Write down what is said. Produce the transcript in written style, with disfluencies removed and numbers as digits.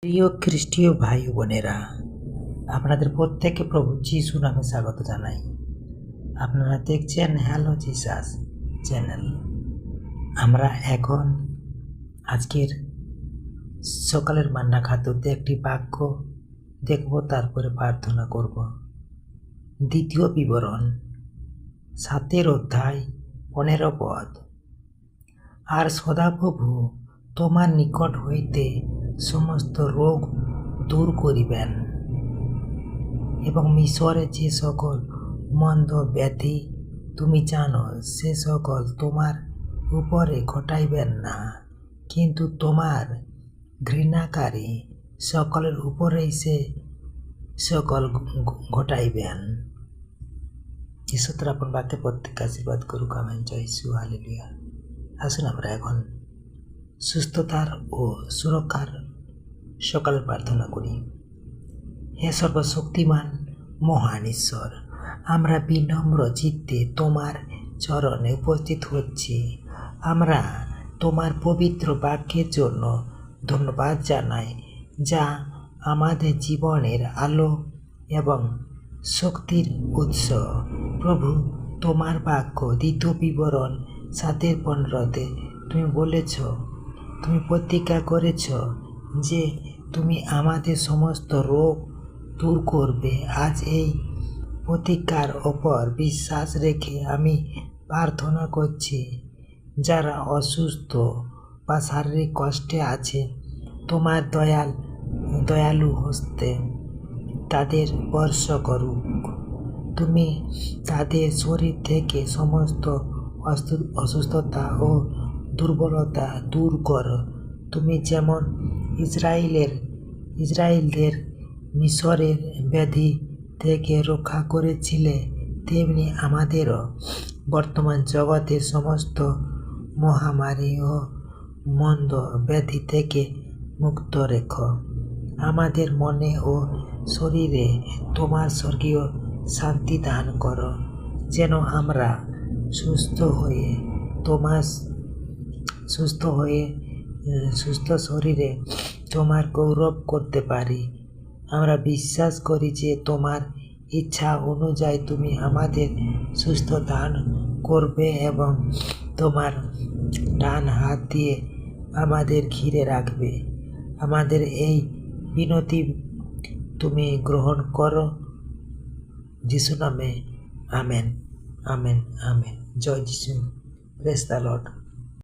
প্রিয় খ্রিস্টীয় ভাই বোনেরা, আপনাদের প্রত্যেককে প্রভু যিশু নামে স্বাগত জানাই। আপনারা দেখছেন হ্যালো জিসাস চ্যানেল। আমরা এখন আজকের সকালের মান্না খাদ্যতে একটি বাক্য দেখব, তারপরে প্রার্থনা করব। দ্বিতীয় বিবরণ 7 অধ্যায় 15 পদ। আর সদাপ্রভু তোমার নিকট হইতে সমস্ত রোগ দূর করিবেন এবং মিশরে যে সকল মন্দ ব্যাধি তুমি জানো সে সকল তোমার উপরে ঘটাইবেন না, কিন্তু তোমার ঘৃণাকারী সকলের উপরেই সে সকল ঘটাইবেন। ঈশ্বর তার আপন বাক্যে প্রত্যেক আশীর্বাদ করুক। আমেন। জয় যিশু। হালেলুয়া। আসুন আমরা এখন সুস্থতার ও সুরক্ষার সকালে প্রার্থনা করি। হে সর্বশক্তিমান মহান ঈশ্বর, আমরা বিনম্র চিত্তে তোমার চরণে উপস্থিত হচ্ছি। আমরা তোমার পবিত্র বাক্যের জন্য ধন্যবাদ জানাই, যা আমাদের জীবনের আলো এবং শক্তির উৎস। প্রভু, তোমার বাক্য দ্বিতীয় বিবরণ 7:15 তুমি বলেছ, তুমি প্রতিজ্ঞা করেছ যে তুমি আমাদের সমস্ত রোগ দূর করবে। আজ এই প্রতিজ্ঞার ওপর বিশ্বাস রেখে আমি প্রার্থনা করছি, যারা অসুস্থ বা শারীরিক কষ্টে আছে, তোমার দয়ালু হস্তে তাদের স্পর্শ করুক। তুমি তাদের শরীর থেকে সমস্ত অসুস্থতা ও দুর্বলতা দূর করো। তুমি যেমন ইসরায়েলদের মিশরের ব্যাধি থেকে রক্ষা করেছিলে, তেমনি আমাদেরও বর্তমান জগতের সমস্ত মহামারী ও মন্দ ব্যাধি থেকে মুক্ত রেখো। আমাদের মনে ও শরীরে তোমার স্বর্গীয় শান্তি দান করো, যেন আমরা সুস্থ শরীরে তোমার গৌরব করতে পারি। আমরা বিশ্বাস করি যে তোমার ইচ্ছা অনুযায়ী তুমি আমাদের সুস্থ দান করবে এবং তোমার ডান হাত দিয়ে আমাদের ঘিরে রাখবে। আমাদের এই বিনতি তুমি গ্রহণ করো, যিশু নামে। Amen, amen, amen. জয় যিশু। Praise the Lord.